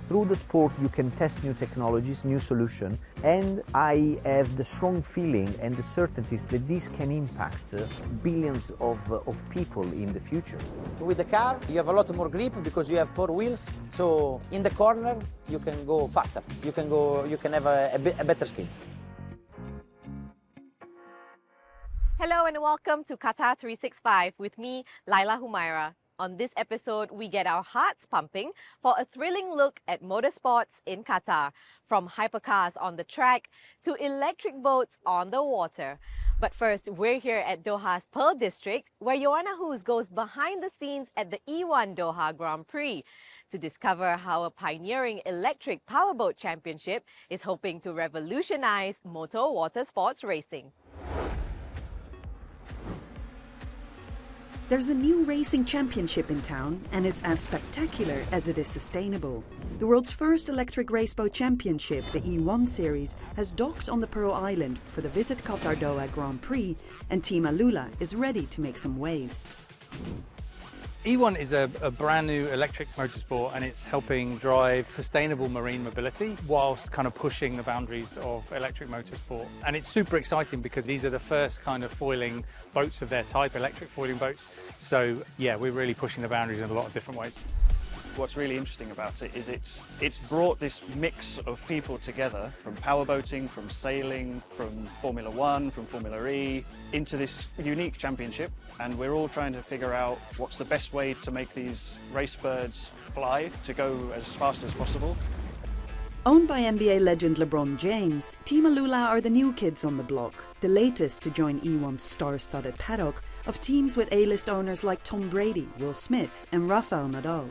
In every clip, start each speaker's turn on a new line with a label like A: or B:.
A: Through the sport, you can test new technologies, new solutions, and I have the strong feeling and the certainties that this can impact billions of people in the future.
B: With the car, you have a lot more grip because you have 4 wheels, so in the corner, you can go faster. You can have a better speed.
C: Hello and welcome to Qatar 365 with me, Laila Humaira. On this episode, we get our hearts pumping for a thrilling look at motorsports in Qatar, from hypercars on the track to electric boats on the water. But first, we're here at Doha's Pearl District, where Joanna Hoos goes behind the scenes at the E1 Doha Grand Prix to discover how a pioneering electric powerboat championship is hoping to revolutionize motor water sports racing.
D: There's a new racing championship in town, and it's as spectacular as it is sustainable. The world's first electric raceboat championship, the E1 series, has docked on the Pearl Island for the Visit Qatar Doha Grand Prix, and Team Alula is ready to make some waves.
E: E1 is a brand new electric motorsport, and it's helping drive sustainable marine mobility whilst kind of pushing the boundaries of electric motorsport. And it's super exciting because these are the first kind of foiling boats of their type, electric foiling boats. So yeah, we're really pushing the boundaries in a lot of different ways.
F: What's really interesting about it is it's brought this mix of people together, from powerboating, from sailing, from Formula One, from Formula E, into this unique championship. And we're all trying to figure out what's the best way to make these race birds fly, to go as fast as possible.
D: Owned by NBA legend LeBron James, Team Alula are the new kids on the block, the latest to join E1's star-studded paddock of teams with A-list owners like Tom Brady, Will Smith and Rafael Nadal.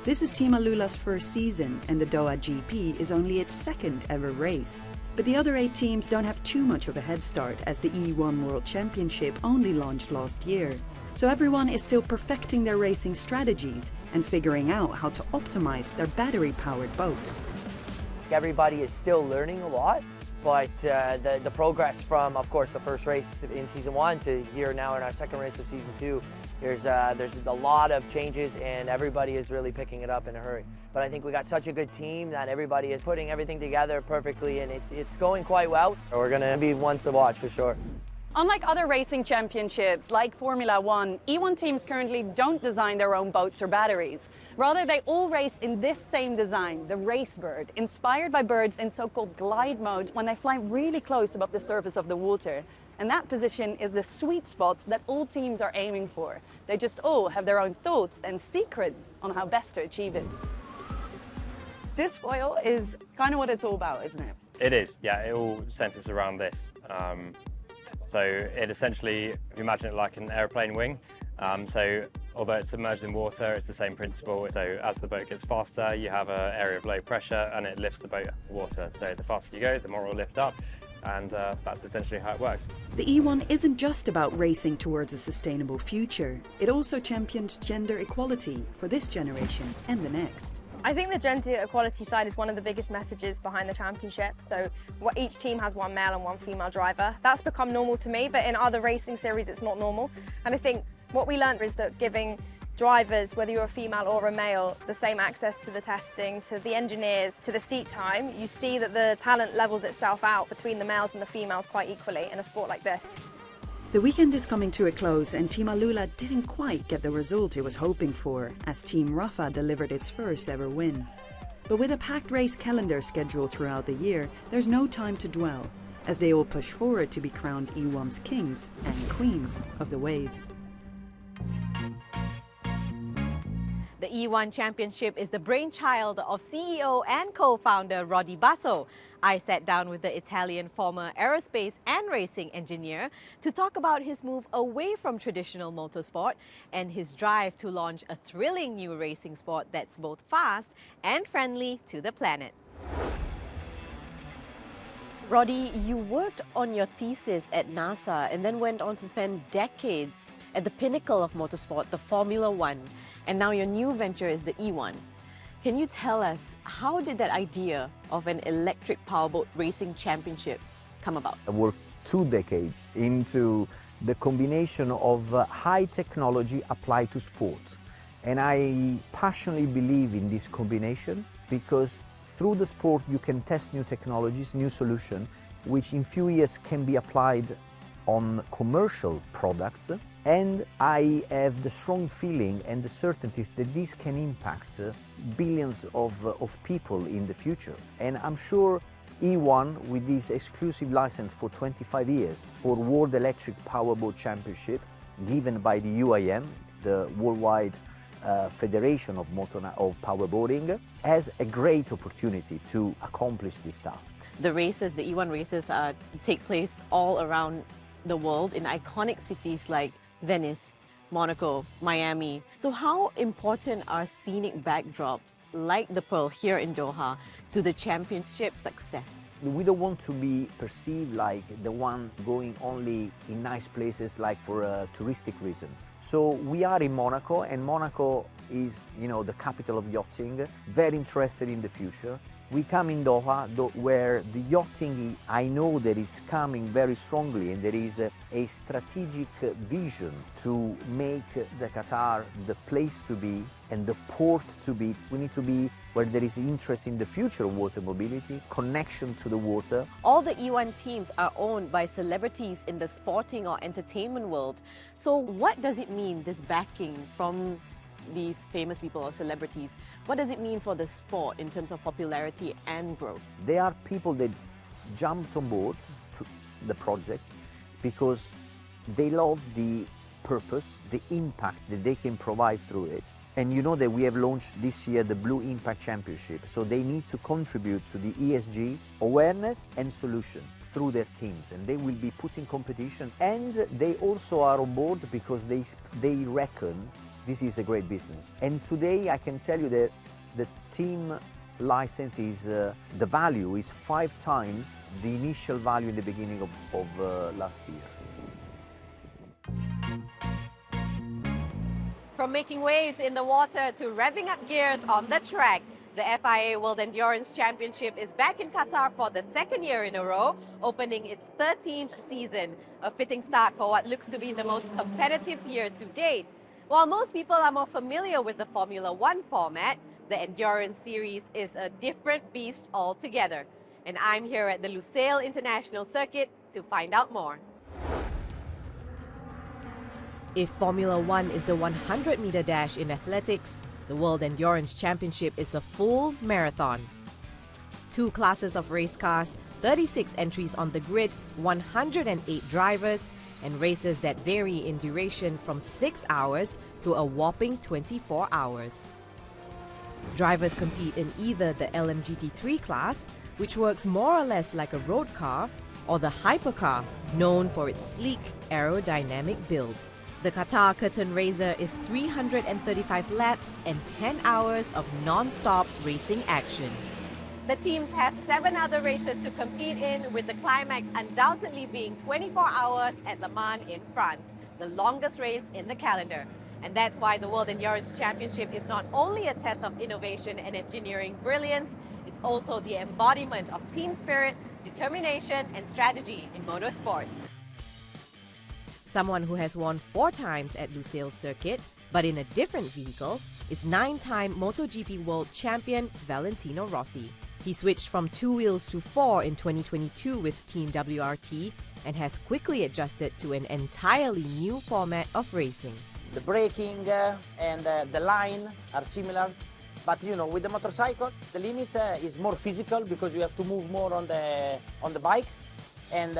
D: This is Team Alula's first season, and the Doha GP is only its second ever race. But the other 8 teams don't have too much of a head start, as the E1 World Championship only launched last year. So everyone is still perfecting their racing strategies and figuring out how to optimize their battery-powered boats.
G: Everybody is still learning a lot, but the progress from, of course, the first race in Season 1 to here now in our second race of Season 2, there's a lot of changes, and everybody is really picking it up in a hurry. But I think we got such a good team that everybody is putting everything together perfectly, and it's going quite well. We're going to be ones to watch for sure.
H: Unlike other racing championships like Formula One, E1 teams currently don't design their own boats or batteries. Rather, they all race in this same design, the race bird, inspired by birds in so-called glide mode when they fly really close above the surface of the water. And that position is the sweet spot that all teams are aiming for. They just all have their own thoughts and secrets on how best to achieve it. This foil is kind of what it's all about, isn't it?
I: It is, yeah. It all centers around this. So it essentially, if you imagine it like an airplane wing, so although it's submerged in water, it's the same principle. So as the boat gets faster, you have an area of low pressure and it lifts the boat out of the water. So the faster you go, the more it will lift up, and that's essentially how it works.
D: The E1 isn't just about racing towards a sustainable future. It also champions gender equality for this generation and the next.
J: I think the gender equality side is one of the biggest messages behind the championship. So each team has one male and one female driver. That's become normal to me, but in other racing series it's not normal. And I think what we learned is that giving drivers, whether you're a female or a male, the same access to the testing, to the engineers, to the seat time, you see that the talent levels itself out between the males and the females quite equally in a sport like this.
D: The weekend is coming to a close, and Team Alula didn't quite get the result it was hoping for, as Team Rafa delivered its first ever win. But with a packed race calendar scheduled throughout the year, there's no time to dwell, as they all push forward to be crowned E1's kings and queens of the waves.
C: The E1 Championship is the brainchild of CEO and co-founder Roddy Basso. I sat down with the Italian former aerospace and racing engineer to talk about his move away from traditional motorsport and his drive to launch a thrilling new racing sport that's both fast and friendly to the planet. Roddy, you worked on your thesis at NASA and then went on to spend decades at the pinnacle of motorsport, the Formula One. And now your new venture is the E1. Can you tell us, how did that idea of an electric powerboat racing championship come about?
A: I worked 2 decades into the combination of high technology applied to sport. And I passionately believe in this combination. because through the sport you can test new technologies, new solutions, which in few years can be applied on commercial products. And I have the strong feeling and the certainties that this can impact billions of people in the future. And I'm sure E1, with this exclusive license for 25 years for World Electric Powerboat Championship, given by the UIM, the Worldwide Federation of Powerboating, has a great opportunity to accomplish this task.
C: The races, the E1 races, take place all around the world in iconic cities like Venice, Monaco, Miami. So how important are scenic backdrops like the Pearl here in Doha to the championship success?
A: We don't want to be perceived like the one going only in nice places like for a touristic reason. So we are in Monaco, and Monaco is, you know, the capital of yachting, very interested in the future. We come in Doha, where the yachting, I know that is coming very strongly, and there is a strategic vision to make the Qatar the place to be and the port to be. We need to be where there is interest in the future of water mobility, connection to the water.
C: All the E1 teams are owned by celebrities in the sporting or entertainment world. So what does it mean, this backing from these famous people or celebrities? What does it mean for the sport in terms of popularity and growth?
A: They are people that jumped on board to the project because they love the purpose, the impact that they can provide through it. And you know that we have launched this year the Blue Impact Championship, so they need to contribute to the ESG awareness and solution through their teams, and they will be put in competition. And they also are on board because they reckon this is a great business. And today I can tell you that the team license is, the value is 5 times the initial value in the beginning of last year.
C: From making waves in the water to revving up gears on the track, the FIA World Endurance Championship is back in Qatar for the 2nd year in a row, opening its 13th season. A fitting start for what looks to be the most competitive year to date. While most people are more familiar with the Formula One format, the Endurance Series is a different beast altogether. And I'm here at the Lusail International Circuit to find out more. If Formula One is the 100-meter dash in athletics, the World Endurance Championship is a full marathon. 2 classes of race cars, 36 entries on the grid, 108 drivers, and races that vary in duration from 6 hours to a whopping 24 hours. Drivers compete in either the LMGT3 class, which works more or less like a road car, or the hypercar, known for its sleek aerodynamic build. The Qatar Curtain Raiser is 335 laps and 10 hours of non-stop racing action. The teams have 7 other races to compete in, with the climax undoubtedly being 24 hours at Le Mans in France, the longest race in the calendar. And that's why the World Endurance Championship is not only a test of innovation and engineering brilliance, it's also the embodiment of team spirit, determination, and strategy in motorsport. Someone who has won 4 times at Lusail Circuit, but in a different vehicle, is 9-time MotoGP World Champion Valentino Rossi. He switched from 2 wheels to 4 in 2022 with Team WRT and has quickly adjusted to an entirely new format of racing.
B: The braking and the line are similar, but you know, with the motorcycle, the limit is more physical because you have to move more on the bike. And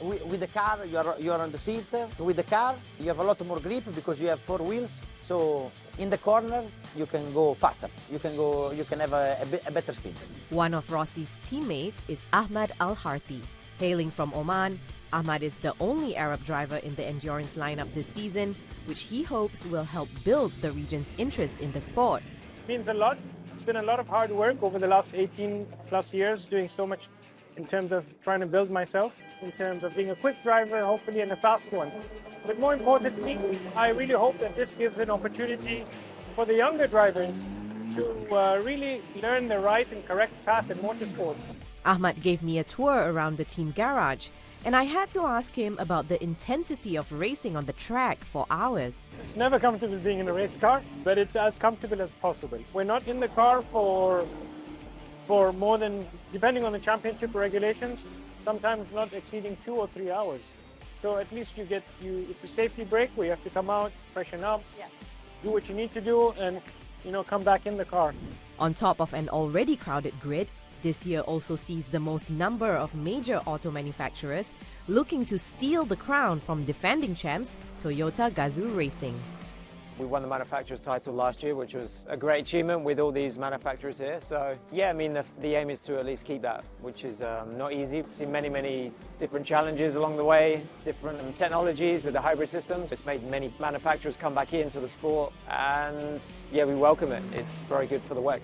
B: with the car, you're on the seat. With the car, you have a lot more grip because you have 4 wheels. So in the corner, you can go faster. You can have a better speed.
C: One of Rossi's teammates is Ahmad Al-Harthi. Hailing from Oman, Ahmad is the only Arab driver in the endurance lineup this season, which he hopes will help build the region's interest in the sport.
K: It means a lot. It's been a lot of hard work over the last 18 plus years, doing so much in terms of trying to build myself, in terms of being a quick driver, hopefully, and a fast one. But more importantly, I really hope that this gives an opportunity for the younger drivers to really learn the right and correct path in motorsports.
C: Ahmad gave me a tour around the team garage, and I had to ask him about the intensity of racing on the track for hours.
K: It's never comfortable being in a race car, but it's as comfortable as possible. We're not in the car for more than, depending on the championship regulations, sometimes not exceeding 2 or 3 hours. So at least it's a safety break where you have to come out, freshen up, do what you need to do, and come back in the car.
C: On top of an already crowded grid, this year also sees the most number of major auto manufacturers looking to steal the crown from defending champs Toyota Gazoo Racing.
L: We won the manufacturer's title last year, which was a great achievement with all these manufacturers here. So yeah, I mean, the aim is to at least keep that, which is not easy. We've seen many different challenges along the way, different technologies with the hybrid systems. It's made many manufacturers come back into the sport, and yeah, we welcome it. It's very good for the WEC.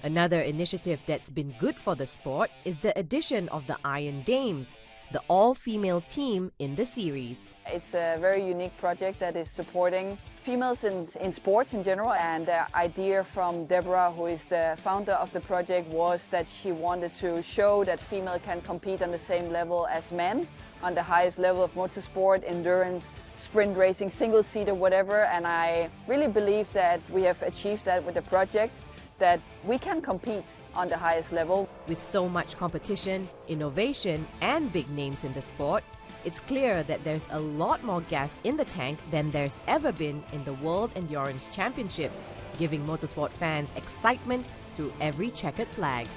C: Another initiative that's been good for the sport is the addition of the Iron Dames, the all-female team in the series.
H: It's a very unique project that is supporting females in sports in general, and the idea from Deborah, who is the founder of the project, was that she wanted to show that female can compete on the same level as men on the highest level of motorsport, endurance, sprint racing, single-seater, whatever, and I really believe that we have achieved that with the project, that we can compete on the highest level.
C: With so much competition, innovation, and big names in the sport, it's clear that there's a lot more gas in the tank than there's ever been in the World Endurance Championship, giving motorsport fans excitement through every checkered flag.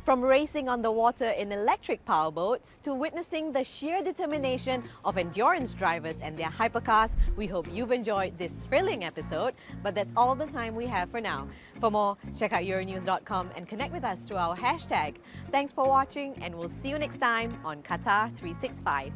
C: From racing on the water in electric powerboats to witnessing the sheer determination of endurance drivers and their hypercars, we hope you've enjoyed this thrilling episode, but that's all the time we have for now. For more, check out Euronews.com and connect with us through our hashtag. Thanks for watching, and we'll see you next time on Qatar 365.